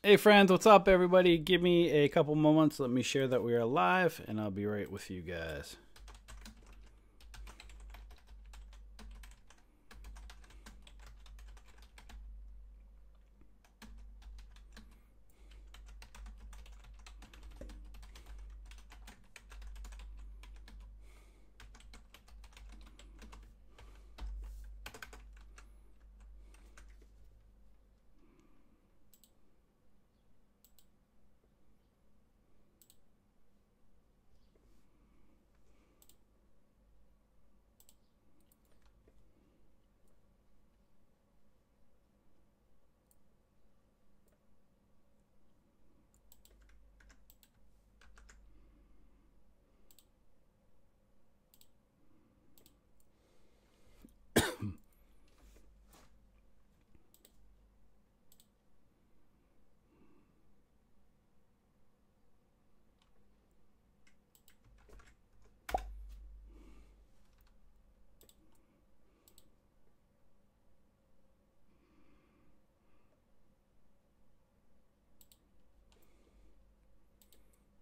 Hey friends, what's up everybody? Give me a couple moments. Let me share that we are live and I'll be right with you guys.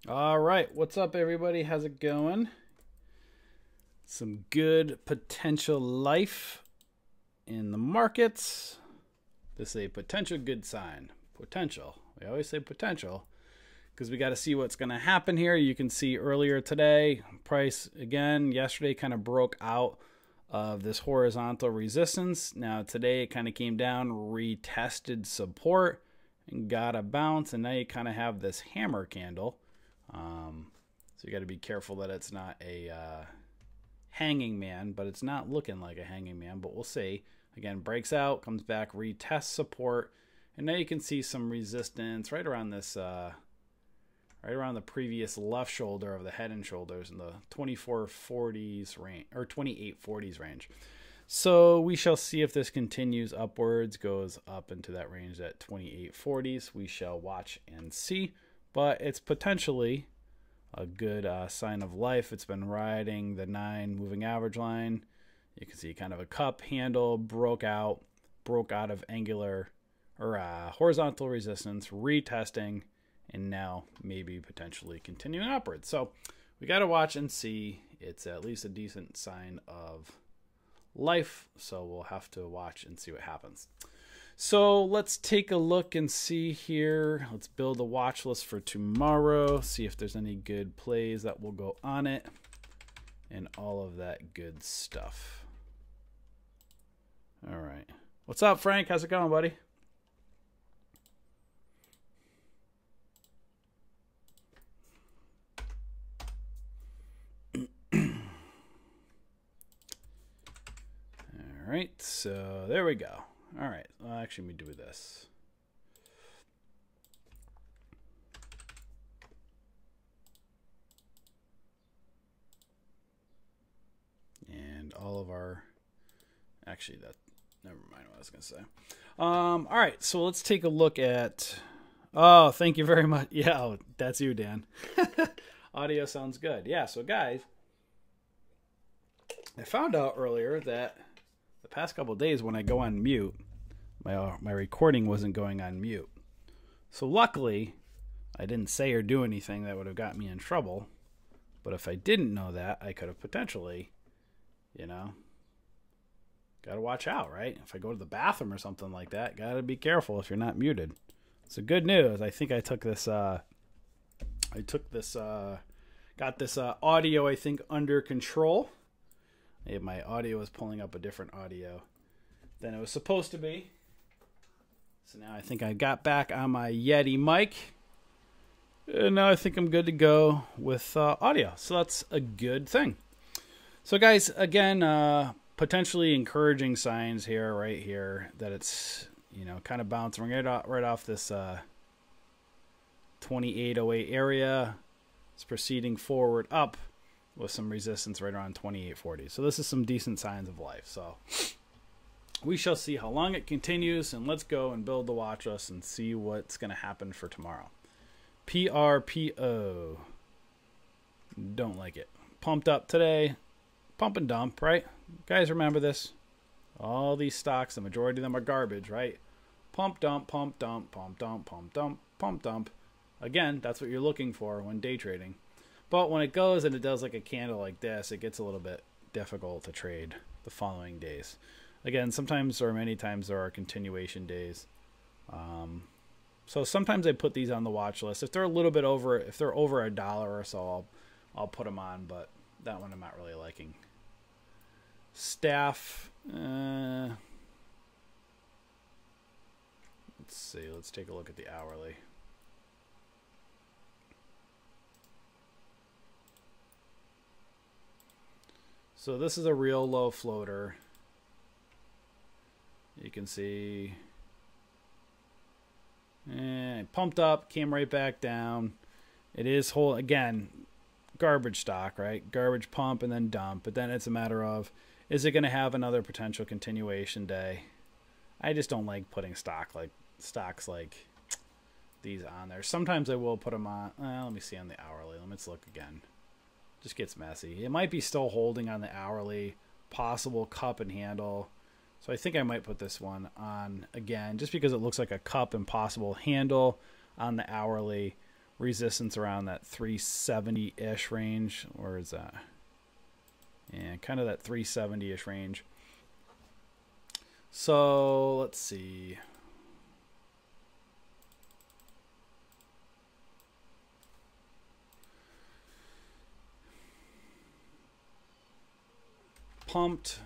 All right, what's up everybody? How's it going? Some good potential life in the markets. This is a potential good sign. Potential. We always say potential because we got to see what's going to happen here. You can see earlier today, price again yesterday kind of broke out of this horizontal resistance. Now today it kind of came down, retested support and got a bounce, and now you kind of have this hammer candle. So you got to be careful that it's not a hanging man, but it's not looking like a hanging man, but we'll see. Again, breaks out, comes back, retests support, and now you can see some resistance right around this, right around the previous left shoulder of the head and shoulders in the 2440s range or 2840s range. So we shall see if this continues upwards, goes up into that range at 2840s. We shall watch and see, but it's potentially a good sign of life. It's been riding the 9 moving average line. You can see kind of a cup handle, broke out of angular or horizontal resistance, retesting, and now maybe potentially continuing upwards. So we got to watch and see. It's at least a decent sign of life, so we'll have to watch and see what happens. So let's take a look and see here. Let's build a watch list for tomorrow, see if there's any good plays that will go on it, and all of that good stuff. All right. What's up, Frank? How's it going, buddy? All right, so there we go. All right, well, actually, let me do this. And all of our, actually, that, never mind what I was going to say. All right, so let's take a look at, oh, thank you very much. Yeah, oh, that's you, Dan. Audio sounds good. Yeah, so guys, I found out earlier that the past couple of days when I go on mute, my recording wasn't going on mute. So luckily, I didn't say or do anything that would have got me in trouble. But if I didn't know that, I could have potentially, you know, got to watch out, right? If I go to the bathroom or something like that, got to be careful if you're not muted. So good news. I think I took this, got this audio, I think, under control. My audio was pulling up a different audio than it was supposed to be. So now I think I got back on my Yeti mic. And now I think I'm good to go with audio. So that's a good thing. So guys, again, potentially encouraging signs here, right here, that it's, you know, kind of bouncing right off this 2808 area. It's proceeding forward up with some resistance right around 2840. So this is some decent signs of life. So we shall see how long it continues, and let's go and build the watch list and see what's going to happen for tomorrow. PRPO. Don't like it. Pumped up today. Pump and dump, right? Guys, remember this. All these stocks, the majority of them are garbage, right? Pump, dump, pump, dump, pump, dump, pump, dump. pump dump. Again, that's what you're looking for when day trading. But when it goes and it does like a candle like this, it gets a little bit difficult to trade the following days. Again, sometimes or many times there are continuation days. So sometimes I put these on the watch list. If they're a little bit over, if they're over $1 or so, I'll put them on, but that one I'm not really liking. Staff, let's see, let's take a look at the hourly. So this is a real low floater. You can see pumped up, came right back down. It is whole, again, garbage stock, right? Garbage pump and then dump. But then it's a matter of, is it going to have another potential continuation day? I just don't like putting stocks like these on there. Sometimes I will put them on. Let me see on the hourly. Let's look again. Just gets messy. It might be still holding on the hourly, possible cup and handle. So I think I might put this one on again, just because it looks like a cup and possible handle on the hourly. Resistance around that 370-ish range. Where is that? Yeah, kind of that 370-ish range. So let's see. Pumped,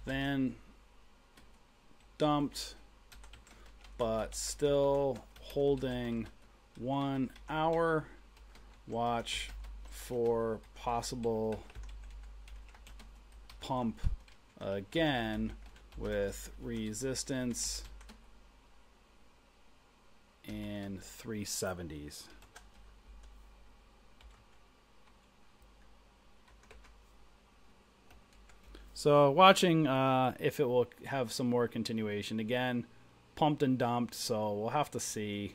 then dumped, but still holding 1 hour. Watch for possible pump again with resistance in 370s. So watching if it will have some more continuation. Again, pumped and dumped, so we'll have to see.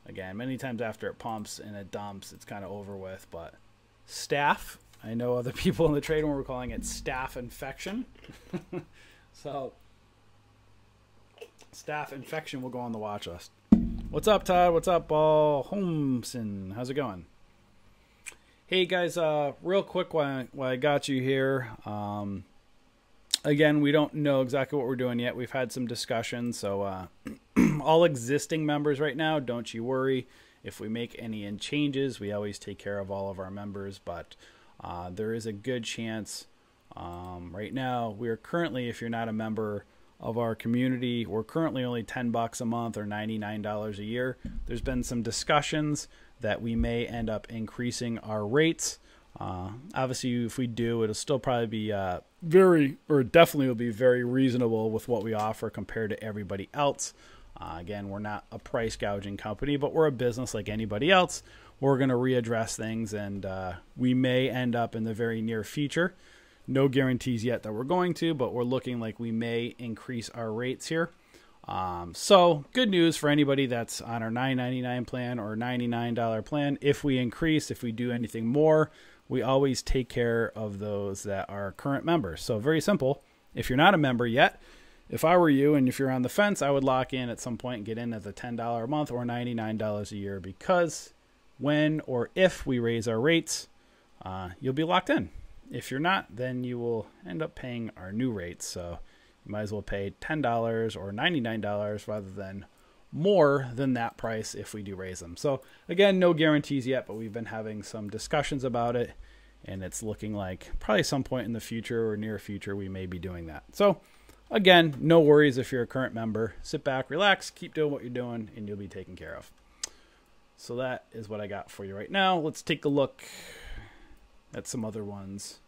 Again, many times after it pumps and it dumps, it's kind of over with. But staff, I know other people in the trade room were calling it staff infection. So staff infection will go on the watch list. What's up, Todd? What's up, Paul Holmeson? How's it going? Hey guys, real quick while I got you here. Again, we don't know exactly what we're doing yet. We've had some discussions, so all existing members right now, don't you worry. If we make any changes, we always take care of all of our members, but there is a good chance. Right now, we are currently, if you're not a member of our community, we're currently only $10 a month or $99 a year. There's been some discussions that we may end up increasing our rates. Obviously, if we do, it'll still probably be definitely will be very reasonable with what we offer compared to everybody else. Again, we're not a price gouging company, but we're a business like anybody else. We're going to readdress things, and we may end up in the very near future. No guarantees yet that we're going to, but we're looking like we may increase our rates here. So good news for anybody that's on our $9.99 plan or $99 plan. If we increase, if we do anything more, we always take care of those that are current members. So very simple. If you're not a member yet, if I were you and if you're on the fence, I would lock in at some point and get in at the $10 a month or $99 a year, because when or if we raise our rates, you'll be locked in. If you're not, then you will end up paying our new rates. So you might as well pay $10 or $99 rather than more than that price if we do raise them. So again, no guarantees yet, but we've been having some discussions about it, and it's looking like probably some point in the future or near future we may be doing that. So again, no worries if you're a current member. Sit back, relax, keep doing what you're doing, and you'll be taken care of. So that is what I got for you right now. Let's take a look at some other ones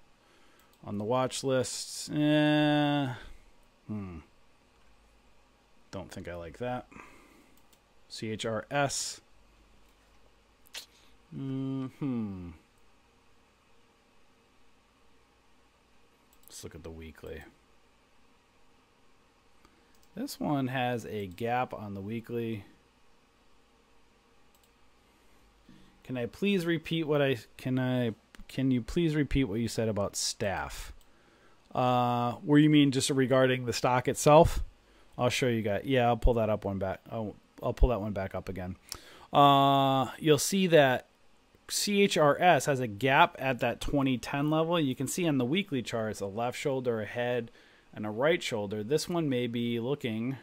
on the watch list. Don't think I like that. CHRS. Let's look at the weekly. This one has a gap on the weekly. Can you please repeat what you said about staff? Where you mean just regarding the stock itself? I'll show you guys. Yeah, I'll pull that up one back. Oh, I'll pull that one back up again. You'll see that CHRS has a gap at that 2010 level. You can see on the weekly charts a left shoulder, a head, and a right shoulder. This one may be looking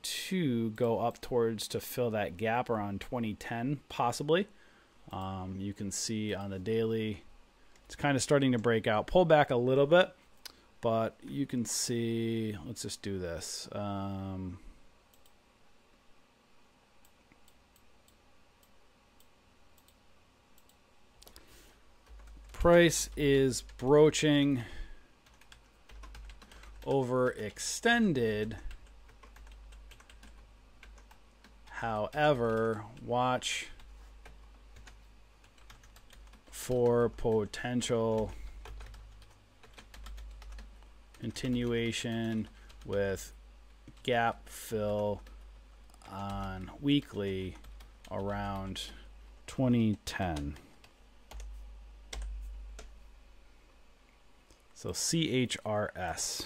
to go up towards to fill that gap around 2010, possibly. You can see on the daily, it's kind of starting to break out, pull back a little bit, but you can see, let's just do this. Price is broaching overextended. However, watch for potential continuation with gap fill on weekly around 2010. So CHRS.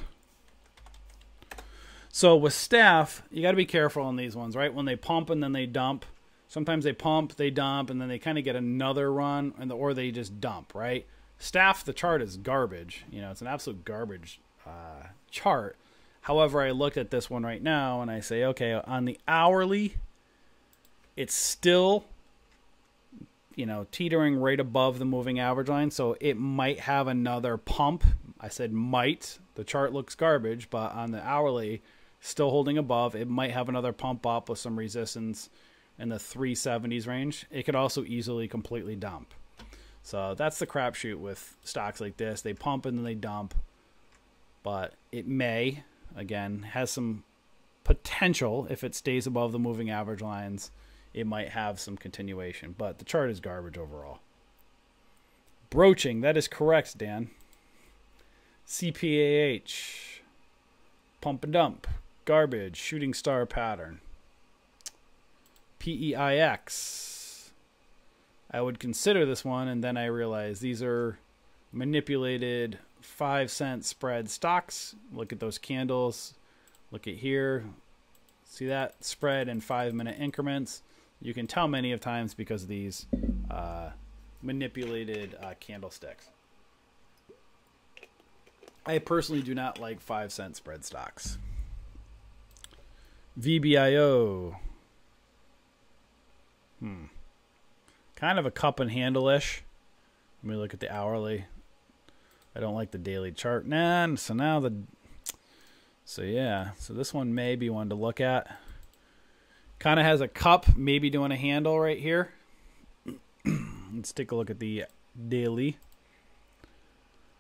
So with staff, you got to be careful on these ones, right? When they pump and then they dump. Sometimes they pump, they dump, and then they kind of get another run, or they just dump, right? Staff, the chart is garbage. You know, it's an absolute garbage chart. However, I looked at this one right now, and I say, okay, on the hourly, it's still, you know, teetering right above the moving average line, so it might have another pump. I said might. The chart looks garbage, but on the hourly, still holding above. It might have another pump up with some resistance in the 370s range. It could also easily completely dump. So that's the crapshoot with stocks like this. They pump and then they dump, but it may, again, has some potential. If it stays above the moving average lines, it might have some continuation, but the chart is garbage overall. Broaching, that is correct, Dan. CPAH, pump and dump, garbage, shooting star pattern. PEIX, I would consider this one, and then I realized these are manipulated 5-cent spread stocks. Look at those candles. Look at here. See that? Spread in 5-minute increments. You can tell many of times because of these manipulated candlesticks. I personally do not like 5-cent spread stocks. VBIO. Kind of a cup and handle-ish. Let me look at the hourly. I don't like the daily chart. Nah, so now so yeah. So this one may be one to look at. Kind of has a cup, maybe doing a handle right here. Let's take a look at the daily.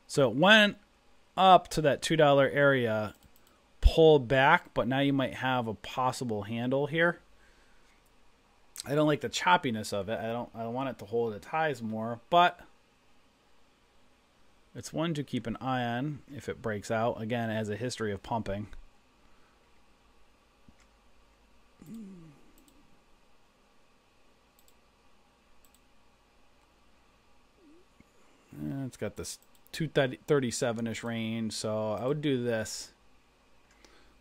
So it went up to that $2 area, pulled back, but now you might have a possible handle here. I don't like the choppiness of it. I don't want it to hold its highs more, but it's one to keep an eye on if it breaks out. Again, it has a history of pumping. It's got this 237-ish range, so I would do this.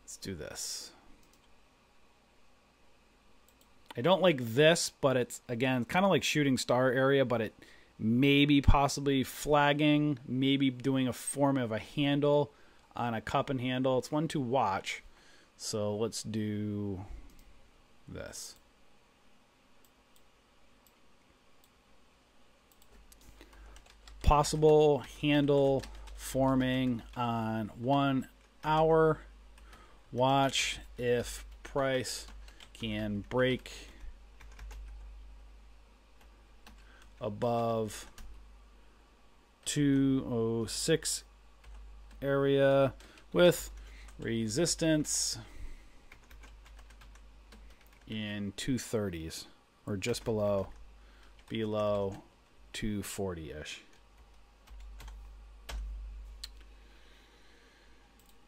Let's do this. I don't like this, but it's, again, kind of like shooting star area, but it may be possibly flagging, maybe doing a form of a handle on a cup and handle. It's one to watch. So let's do this. Possible handle forming on 1 hour. Watch if price can break above 206 area with resistance in 230s or just below 240-ish.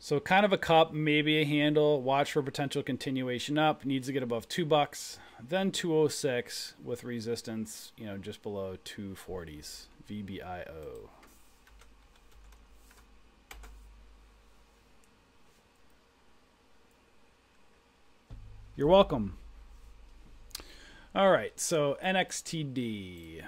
So kind of a cup, maybe a handle. Watch for potential continuation up. Needs to get above $2, then 206 with resistance, you know, just below 240s. VBIO. You're welcome. All right, so NXTD.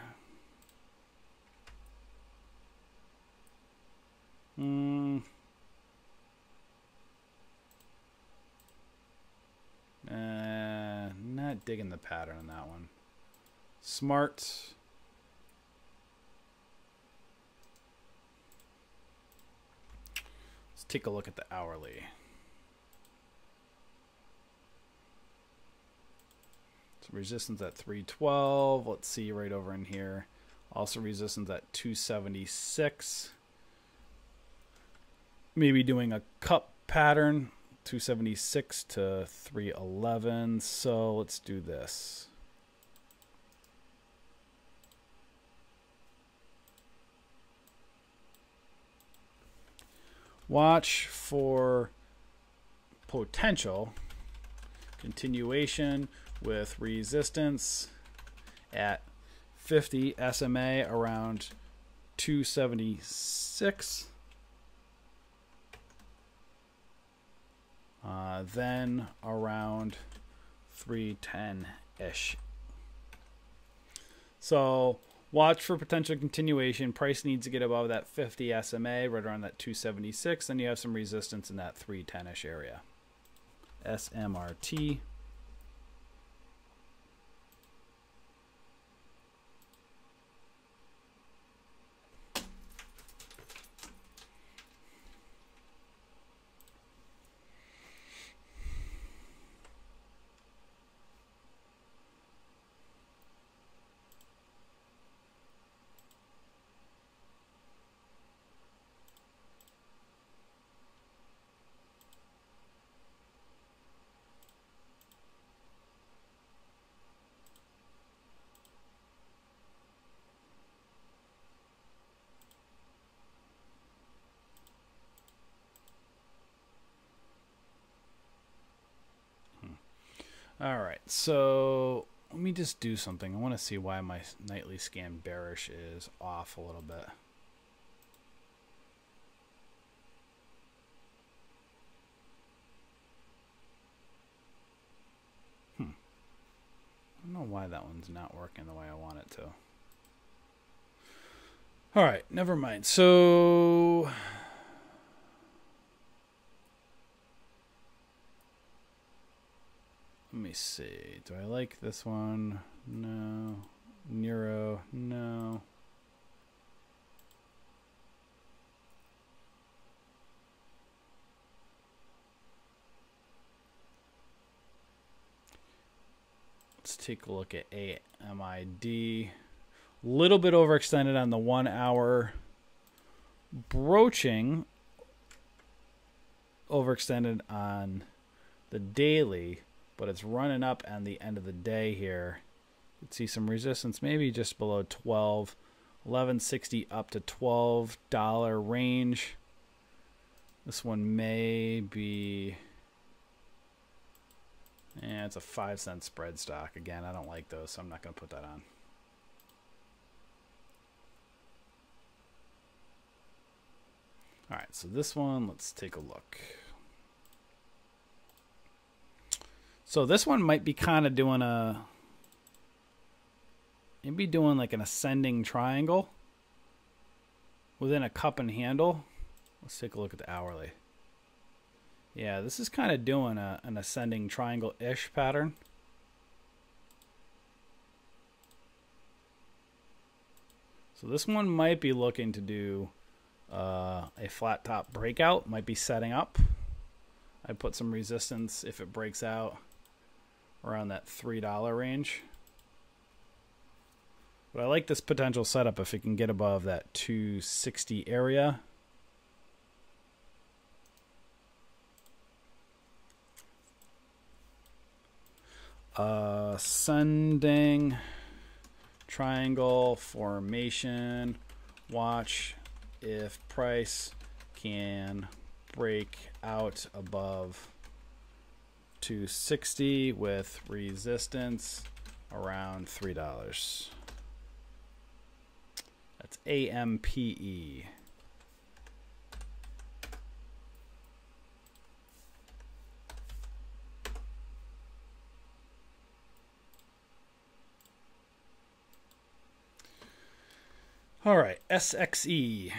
Not digging the pattern on that one. Smart. Let's take a look at the hourly. So resistance at 312. Let's see right over in here. Also resistance at 276. Maybe doing a cup pattern. 276 to 311. So let's do this. Watch for potential continuation with resistance at 50 SMA around 276. Then around 310-ish. So watch for potential continuation. Price needs to get above that 50 SMA, right around that 276. Then you have some resistance in that 310-ish area. SMRT. All right, so let me just do something. I want to see why my nightly scan bearish is off a little bit. I don't know why that one's not working the way I want it to. All right, never mind. So let me see. Do I like this one? No. Neuro? No. Let's take a look at AMID. Little bit overextended on the 1 hour. Broaching overextended on the daily, but it's running up on the end of the day here. You can see some resistance maybe just below 12. 1160 up to $12 range. This one may be... yeah, it's a 5-cent spread stock. Again, I don't like those, so I'm not going to put that on. All right, so this one, let's take a look. So this one might be kind of doing a... maybe doing like an ascending triangle within a cup and handle. Let's take a look at the hourly. Yeah, this is kind of doing an ascending triangle-ish pattern. So this one might be looking to do a flat top breakout, might be setting up. I put some resistance if it breaks out around that $3 range. But I like this potential setup if it can get above that 260 area. Ascending triangle formation. Watch if price can break out above 260 with resistance around $3. That's AMPE. All right, SXE.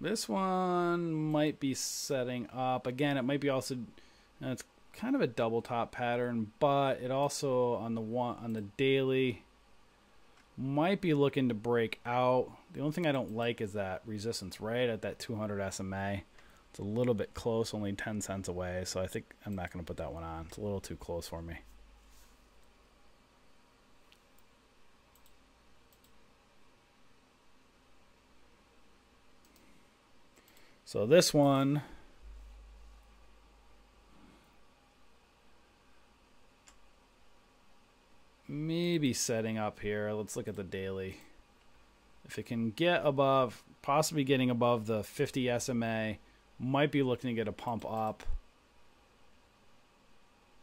This one might be setting up. Again, it might be also, it's kind of a double top pattern, but it also on the daily might be looking to break out. The only thing I don't like is that resistance right at that 200 SMA. It's a little bit close, only 10 cents away, so I think I'm not going to put that one on. It's a little too close for me. So this one maybe setting up here. Let's look at the daily. If it can get above, possibly getting above the 50 SMA, might be looking to get a pump up.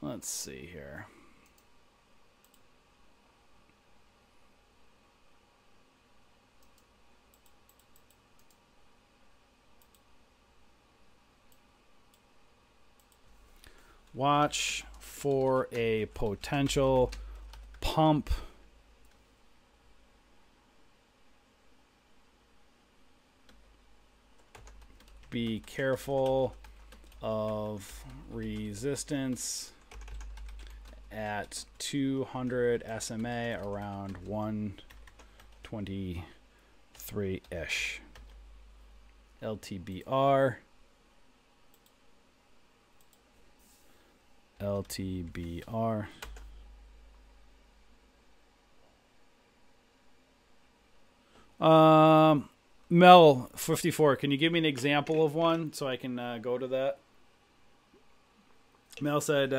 Let's see here. Watch for a potential pump. Be careful of resistance at 200 SMA around 123-ish. LTBR. LTBR. Mel 54, can you give me an example of one so I can go to that? Mel said,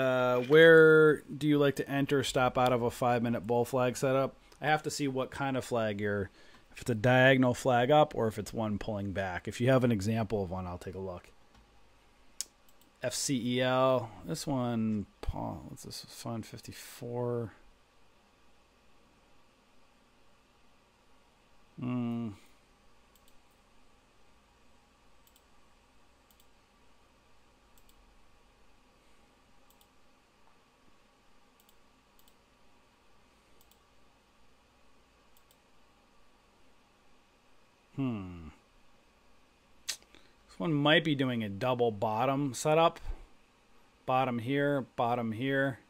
where do you like to enter, stop out of a 5-minute bull flag setup? I have to see what kind of flag you're, if it's a diagonal flag up or if it's one pulling back. If you have an example of one, I'll take a look. FCEL, this one, Paul, what's this? Fun 54. This one might be doing a double bottom setup. Bottom here, bottom here.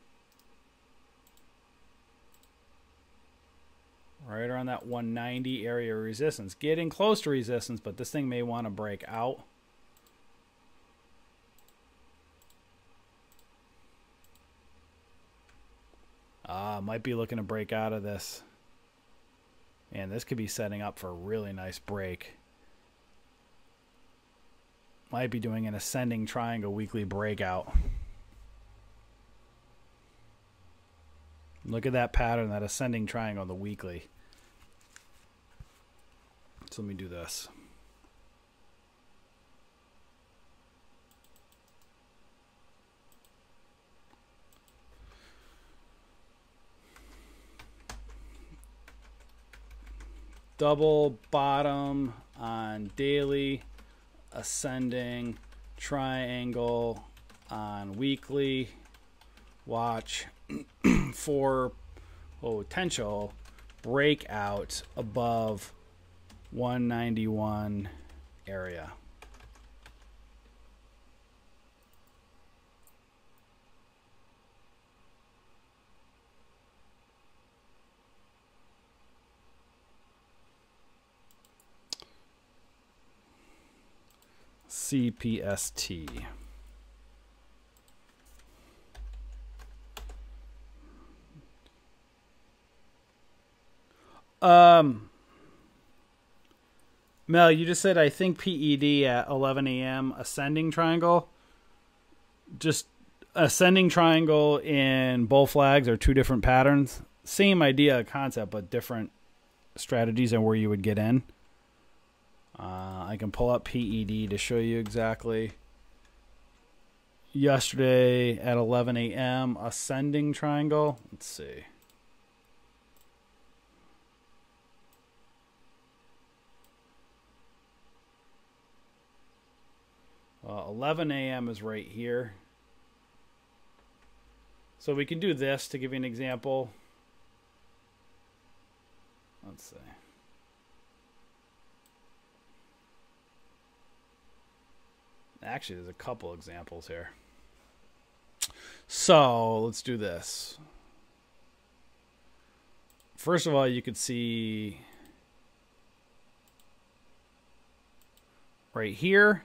Right around that 190 area of resistance. Getting close to resistance, but this thing may want to break out. Might be looking to break out of this. And this could be setting up for a really nice break. Might be doing an ascending triangle weekly breakout. Look at that pattern, that ascending triangle on the weekly. So let me do this. Double bottom on daily, ascending triangle on weekly. Watch for potential breakout above 191 area. CPST. Mel, you just said, I think PED at 11 a.m. ascending triangle. Just ascending triangle in bull flags are two different patterns. Same idea, concept, but different strategies and where you would get in. I can pull up PED to show you exactly. Yesterday at 11 a.m. ascending triangle. Let's see. 11 a.m. is right here. So we can do this to give you an example. Let's see. Actually, there's a couple examples here. So let's do this. First of all, you could see right here,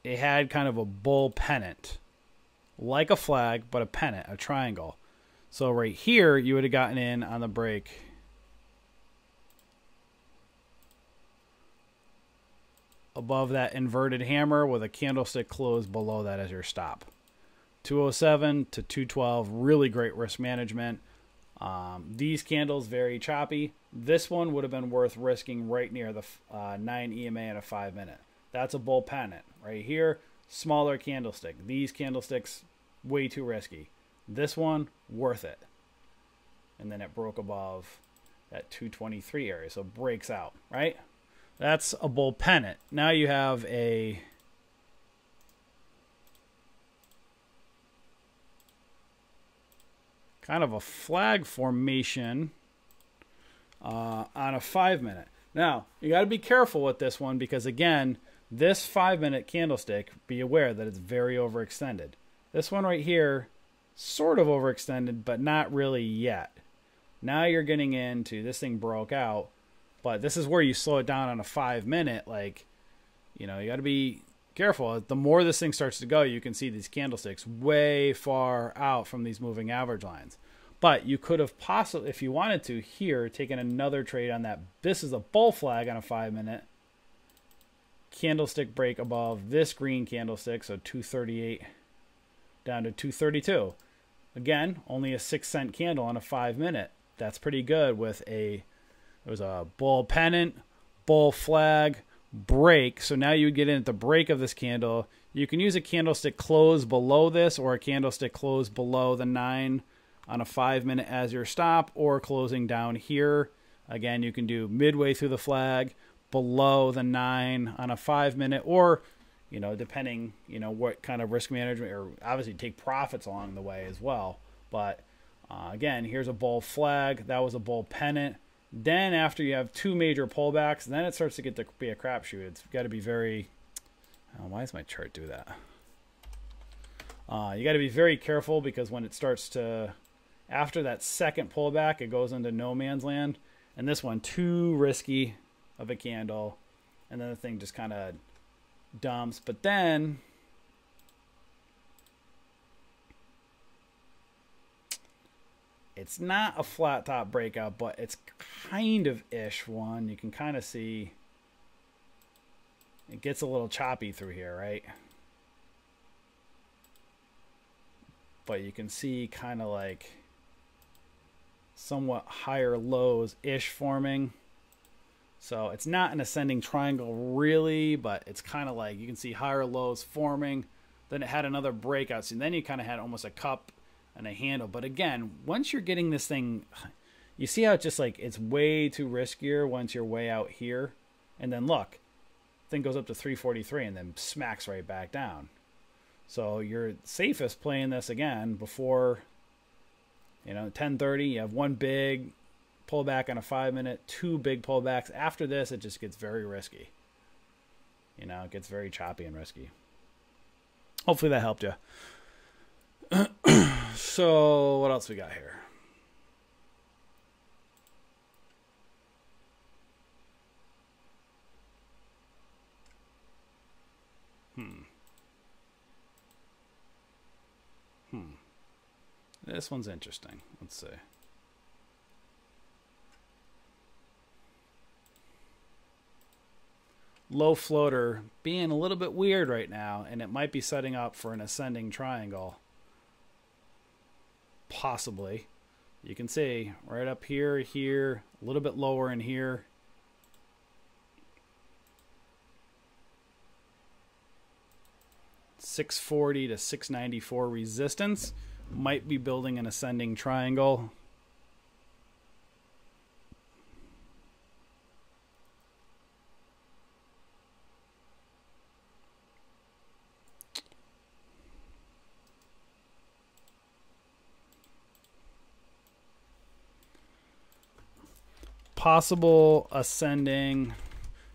it had kind of a bull pennant, like a flag, but a pennant, a triangle. So right here, you would have gotten in on the break above that inverted hammer with a candlestick closed below that as your stop. 207 to 212, really great risk management. These candles very choppy. This one would have been worth risking right near the 9 EMA in a 5 minute. That's a bull pennant right here. Smaller candlestick. These candlesticks way too risky. This one worth it. And then it broke above that 223 area, so it breaks out, right? That's a bull pennant. Now you have a kind of a flag formation on a 5 minute. Now, you got to be careful with this one because, again, this 5 minute candlestick, be aware that it's very overextended. This one right here, sort of overextended, but not really yet. Now you're getting into, this thing broke out, but this is where you slow it down on a 5 minute. Like, you know, you got to be careful. The more this thing starts to go, you can see these candlesticks way far out from these moving average lines. But you could have possibly, if you wanted to, here, taken another trade on that. This is a bull flag on a 5 minute. Candlestick break above this green candlestick, so 238 down to 232. Again, only a 6-cent candle on a 5 minute. That's pretty good with a, it was a bull pennant, bull flag, break. So now you would get in at the break of this candle. You can use a candlestick close below this or a candlestick close below the 9 on a 5 minute as your stop, or closing down here. Again, you can do midway through the flag, below the 9 on a 5 minute, or, you know, depending, you know, what kind of risk management, or obviously take profits along the way as well. But again, here's a bull flag. That was a bull pennant. Then after you have two major pullbacks, then it starts to get to be a crapshoot. It's got to be very, why does my chart do that? You got to be very careful because when it starts to, after that second pullback, it goes into no man's land. And this one, too risky of a candle. And then the thing just kind of dumps. But then it's not a flat top breakout, but it's kind of ish one. You can kind of see it gets a little choppy through here, right? But you can see kind of like somewhat higher lows ish forming. So it's not an ascending triangle really, but it's kind of like you can see higher lows forming. Then it had another breakout. So then you kind of had almost a cup and a handle. But again, once you're getting this thing, you see how it's just like it's way too riskier once you're way out here. And then look, thing goes up to 343 and then smacks right back down. So you're safest playing this again before, you know, 10:30. You have one big pullback on a 5 minute, two big pullbacks. After this, it just gets very risky. You know, it gets very choppy and risky. Hopefully that helped you. So what else we got here? This one's interesting. Let's see. Low floater being a little bit weird right now, and it might be setting up for an ascending triangle. Possibly. You can see right up here, here, a little bit lower in here. $640 to $694 resistance. Might be building an ascending triangle. possible ascending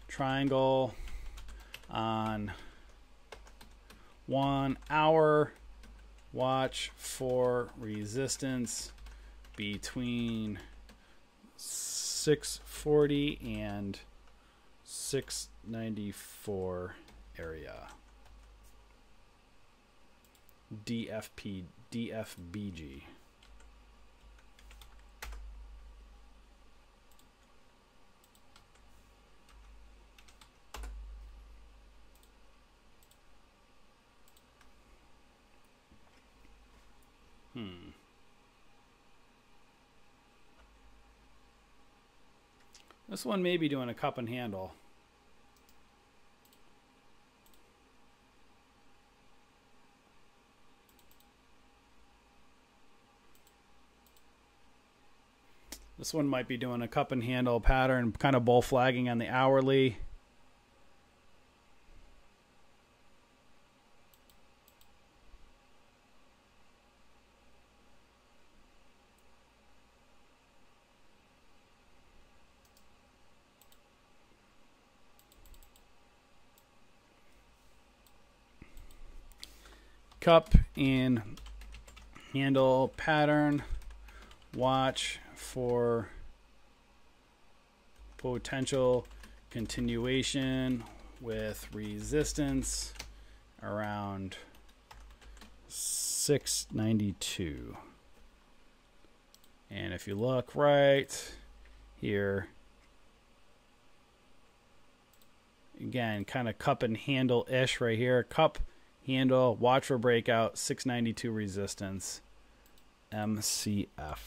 triangle on 1 hour. Watch for resistance between 640 and 694 area. DFBG. This one may be doing a cup and handle. This one might be doing a cup and handle pattern, kind of bull flagging on the hourly. Cup and handle pattern. Watch for potential continuation with resistance around 692. And if you look right here, again, kind of cup and handle-ish right here. Cup, handle, watch for breakout, 692 resistance, MCF.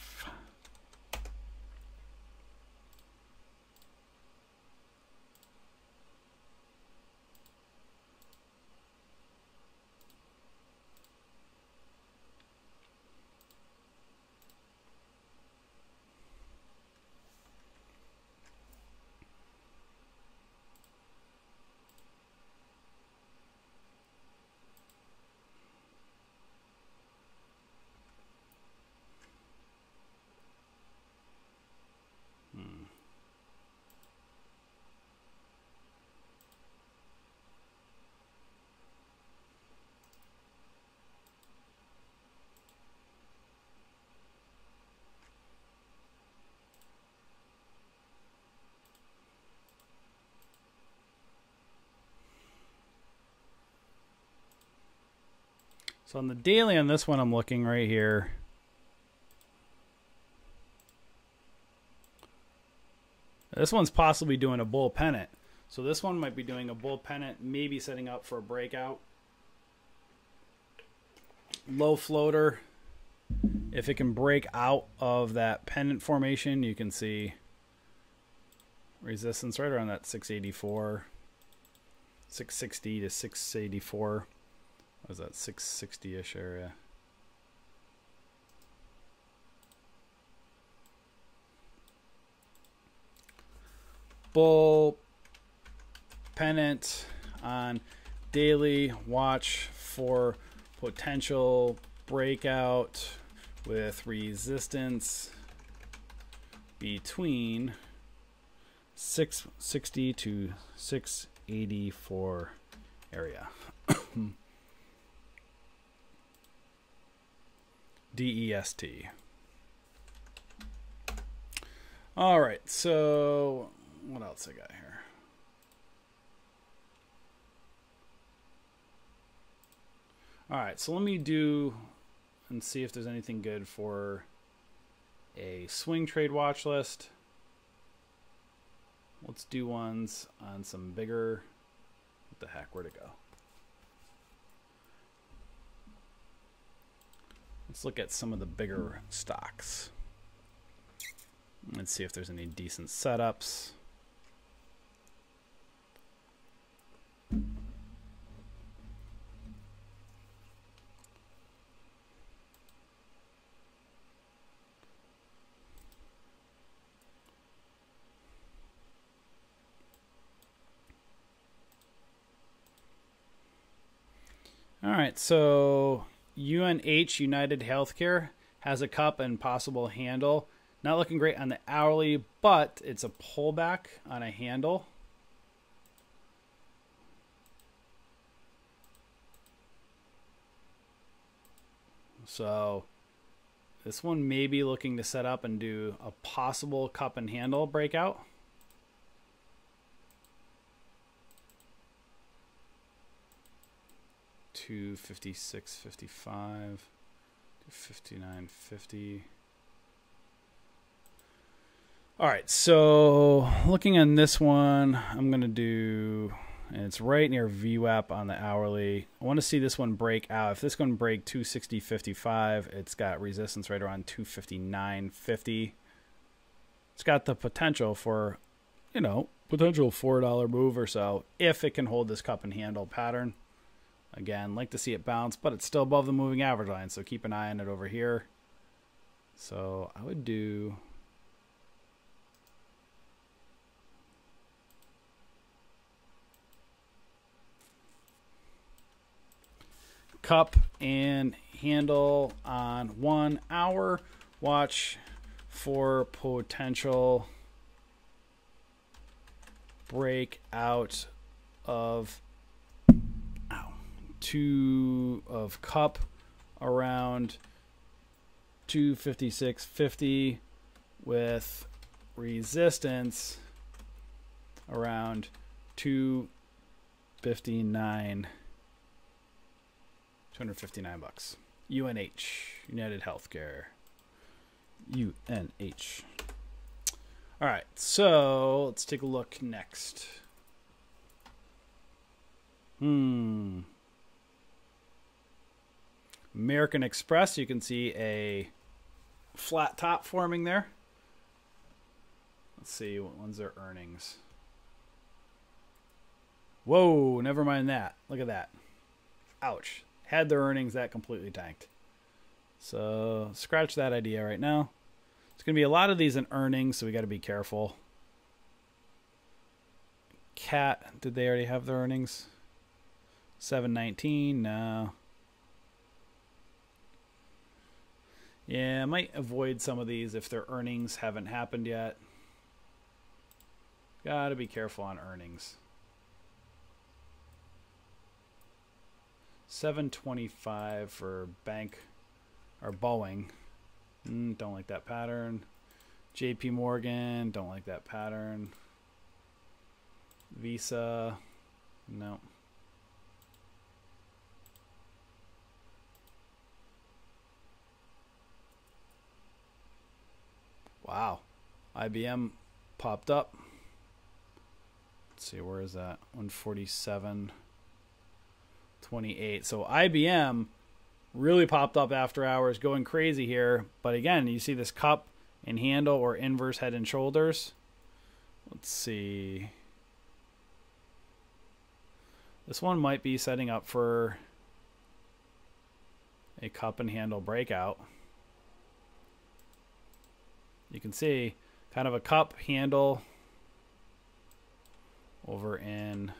So on the daily on this one, I'm looking right here. This one's possibly doing a bull pennant. So this one might be doing a bull pennant, maybe setting up for a breakout. Low floater. If it can break out of that pennant formation, you can see resistance right around that 684. 660 to 684. What was that, 660-ish area? Bull pennant on daily. Watch for potential breakout with resistance between 660 to 684 area. DEST. All right, so what else I got here? All right, so let me do and see if there's anything good for a swing trade watch list. Let's do ones on some bigger, what the heck, where'd it go? Let's look at some of the bigger stocks. Let's see if there's any decent setups. All right, so UNH, United Healthcare, has a cup and possible handle. Not looking great on the hourly, but it's a pullback on a handle. So this one may be looking to set up and do a possible cup and handle breakout. $256.55, $259.50. All right, so looking on this one, I'm going to do, and it's right near VWAP on the hourly. I want to see this one break out. If this one break 260.55, it's got resistance right around 259.50. It's got the potential for, you know, potential $4 move or so if it can hold this cup and handle pattern. Again, like to see it bounce, but it's still above the moving average line, so keep an eye on it over here. So I would do cup and handle on 1 hour. Watch for potential breakout of cup around 256.50 with resistance around 259. $259. UNH, United Healthcare. UNH. All right, so let's take a look next. American Express, you can see a flat top forming there. Let's see, when's their earnings? Whoa, never mind that. Look at that. Ouch. Had their earnings, that completely tanked. So scratch that idea right now. It's going to be a lot of these in earnings, so we got to be careful. Cat, did they already have their earnings? 719, no. Yeah, I might avoid some of these if their earnings haven't happened yet. Got to be careful on earnings. 725 for bank or Boeing. Don't like that pattern. JP Morgan, don't like that pattern. Visa, no. Wow. IBM popped up. Let's see, where is that? 147.28. So IBM really popped up after hours, going crazy here. But again, you see this cup and handle or inverse head and shoulders. Let's see. This one might be setting up for a cup and handle breakout. You can see kind of a cup handle over in,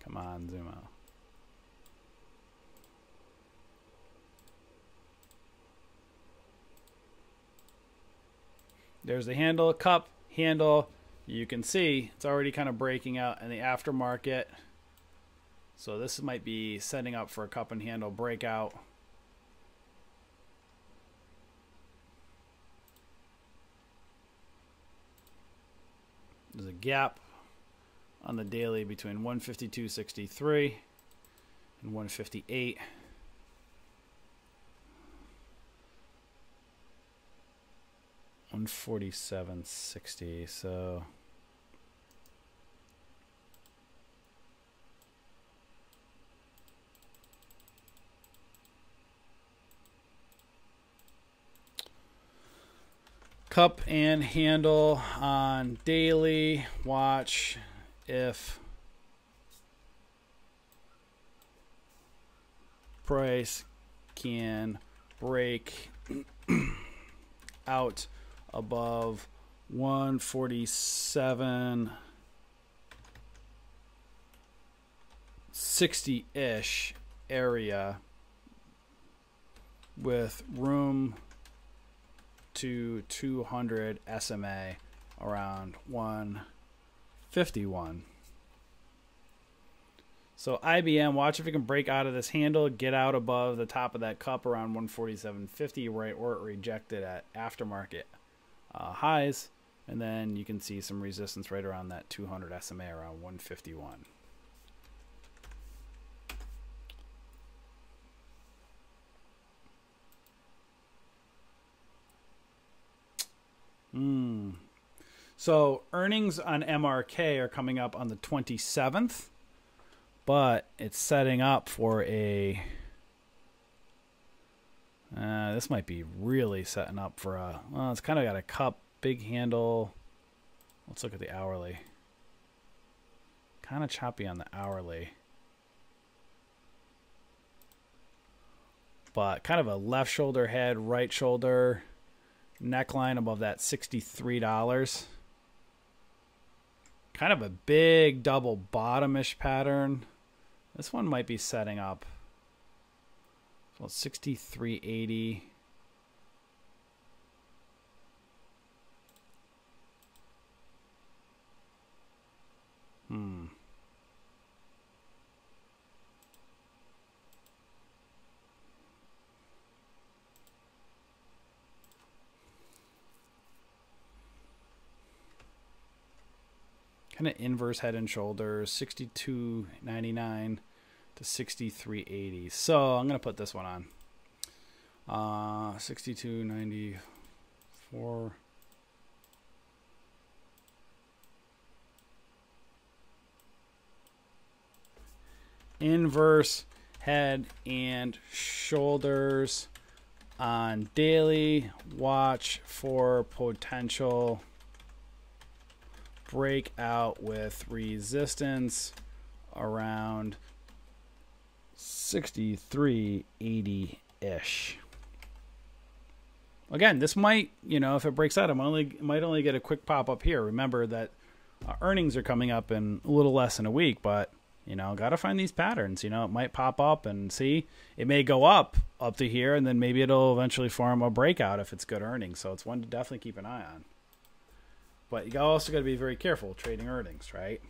come on, zoom out. There's the handle, cup, handle. You can see it's already kind of breaking out in the aftermarket. So this might be setting up for a cup and handle breakout. There's a gap on the daily between 152.63 and 158. $147.60. So cup and handle on daily. Watch if price can break out above 147.60-ish area with room to 200 SMA around 151. So IBM, watch if it can break out of this handle, get out above the top of that cup around 147.50, right where it rejected at aftermarket highs, and then you can see some resistance right around that 200 SMA around 151. So earnings on MRK are coming up on the 27th, but it's setting up for a this might be really setting up for a, well, it's kind of got a cup, big handle. Let's look at the hourly. Kind of choppy on the hourly, but kind of a left shoulder head, right shoulder neckline above that $63. Kind of a big double bottomish pattern. This one might be setting up. So 63.80. Kind of inverse head and shoulders, 62.99 to 63.80. So I'm gonna put this one on. 62.94. Inverse head and shoulders on daily. Watch for potential breakout with resistance around 63.80-ish. Again, this might, you know, if it breaks out, it might only get a quick pop up here. Remember that earnings are coming up in a little less than a week, but, you know, got to find these patterns. You know, it might pop up and see. It may go up to here, and then maybe it'll eventually form a breakout if it's good earnings. So it's one to definitely keep an eye on. But you also got to be very careful trading earnings, right?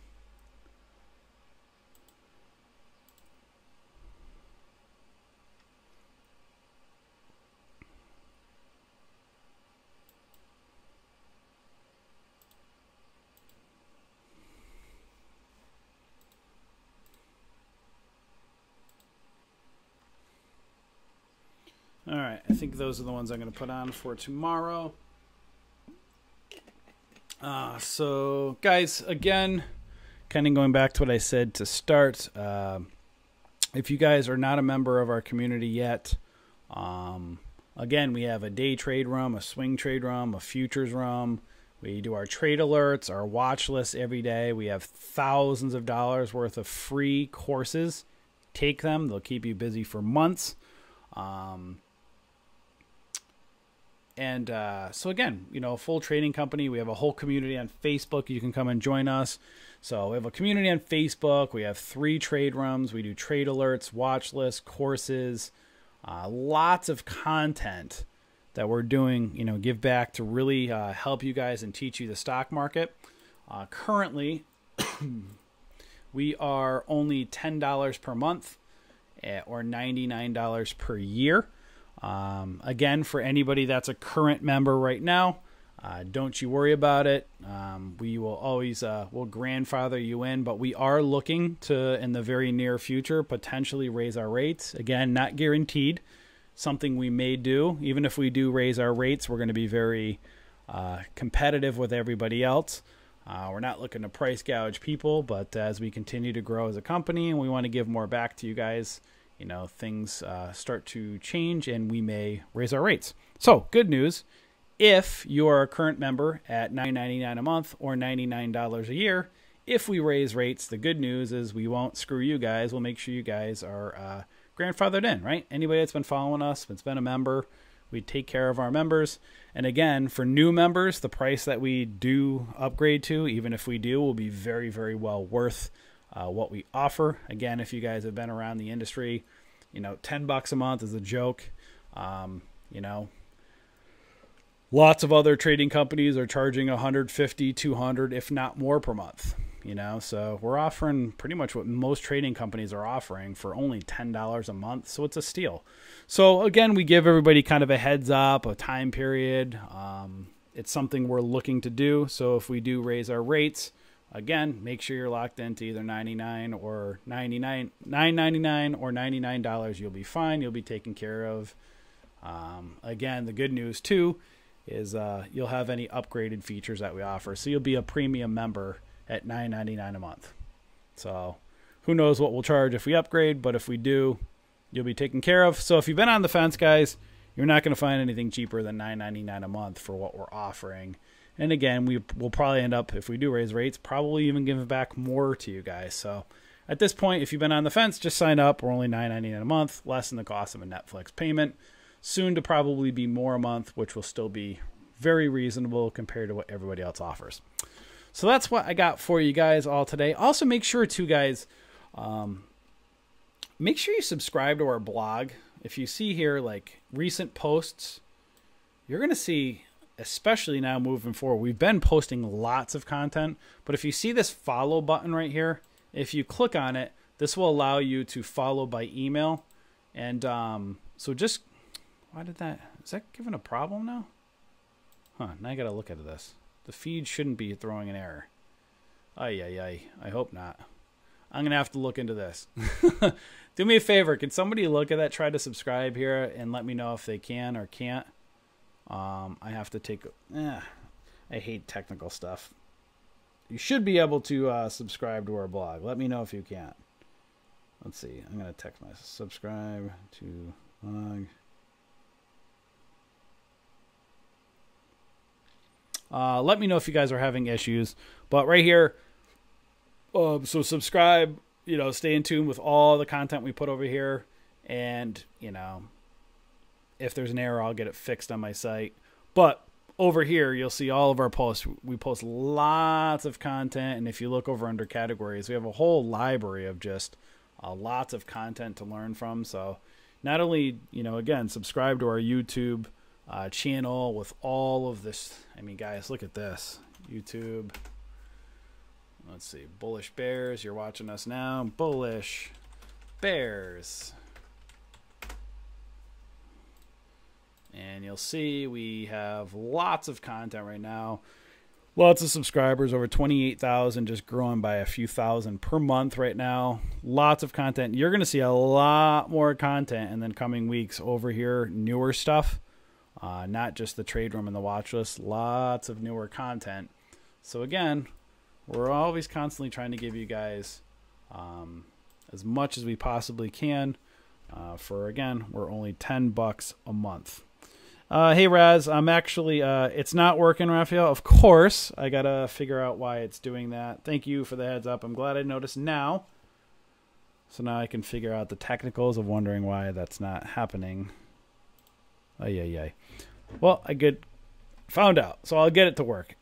All right, I think those are the ones I'm going to put on for tomorrow. So, guys, again, kind of going back to what I said to start. If you guys are not a member of our community yet, again, we have a day trade room, a swing trade room, a futures room. We do our trade alerts, our watch list every day. We have thousands of dollars worth of free courses. Take them. They'll keep you busy for months. So again, you know, full trading company. We have a whole community on Facebook. You can come and join us. So we have a community on Facebook. We have 3 trade rooms. We do trade alerts, watch lists, courses, lots of content that we're doing, you know, give back to really help you guys and teach you the stock market. Currently, we are only $10 per month or $99 per year. Again, for anybody that's a current member right now, don't you worry about it. We will always will grandfather you in, but we are looking to, in the very near future, potentially raise our rates. Again, not guaranteed. Something we may do. Even if we do raise our rates, we're going to be very competitive with everybody else. We're not looking to price gouge people, but as we continue to grow as a company and we want to give more back to you guys, you know, things start to change and we may raise our rates. So good news, if you're a current member at $9.99 a month or $99 a year, if we raise rates, the good news is we won't screw you guys. We'll make sure you guys are grandfathered in, right? Anybody that's been following us, that's been a member, we take care of our members. And again, for new members, the price that we do upgrade to, even if we do, will be very, very well worth what we offer. Again, if you guys have been around the industry, you know, $10 a month is a joke. You know, lots of other trading companies are charging 150, 200, if not more per month. You know, so we're offering pretty much what most trading companies are offering for only $10 a month. So it's a steal. So again, we give everybody kind of a heads up, a time period. It's something we're looking to do. So if we do raise our rates, again, make sure you're locked into either $99 or $9.99 or $99. You'll be fine. You'll be taken care of. Again, the good news too is you'll have any upgraded features that we offer. So you'll be a premium member at $9.99 a month. So who knows what we'll charge if we upgrade, but if we do, you'll be taken care of. So if you've been on the fence, guys, you're not going to find anything cheaper than $9.99 a month for what we're offering. And again, we will probably end up, if we do raise rates, probably even giving back more to you guys. So at this point, if you've been on the fence, just sign up. We're only $9.99 a month, less than the cost of a Netflix payment. Soon to probably be more a month, which will still be very reasonable compared to what everybody else offers. So that's what I got for you guys all today. Also, make sure too, guys, make sure you subscribe to our blog. If you see here, like recent posts, you're going to see, especially now moving forward, we've been posting lots of content, but if you see this follow button right here, if you click on it, this will allow you to follow by email. And so just, is that giving a problem now? Huh, now I got to look at this. The feed shouldn't be throwing an error. I hope not. I'm going to have to look into this. Do me a favor. Can somebody look at that, try to subscribe here, and let me know if they can or can't. I have to take... I hate technical stuff. You should be able to subscribe to our blog. Let me know if you can't. Let's see. I'm going to text my subscribe to blog. Let me know if you guys are having issues. But right here, so subscribe, you know, stay in tune with all the content we put over here. And, you know, if there's an error, I'll get it fixed on my site. But over here, you'll see all of our posts. We post lots of content. And if you look over under categories, we have a whole library of just lots of content to learn from. So not only, you know, again, subscribe to our YouTube channel with all of this. I mean, guys, look at this. YouTube. Let's see. Bullish Bears. You're watching us now. Bullish Bears. And you'll see we have lots of content right now. Lots of subscribers, over 28,000, just growing by a few thousand per month right now. Lots of content. You're going to see a lot more content in the coming weeks over here. Newer stuff. Not just the trade room and the watch list. Lots of newer content. So again, we're always constantly trying to give you guys as much as we possibly can. For again, we're only $10 a month. Hey Raz, I'm actually it's not working, Raphael. Of course, I gotta figure out why it's doing that. Thank you for the heads up. I'm glad I noticed now. So now I can figure out the technicals of wondering why that's not happening. Well, I found out, so I'll get it to work.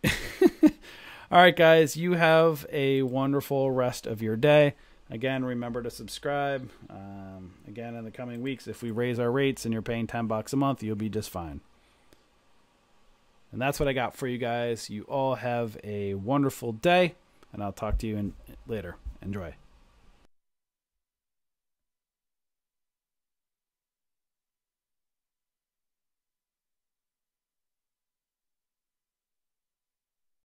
All right, guys, you have a wonderful rest of your day. Again, remember to subscribe. Again, in the coming weeks, if we raise our rates and you're paying $10 a month, you'll be just fine. And that's what I got for you guys. You all have a wonderful day, and I'll talk to you later. Enjoy.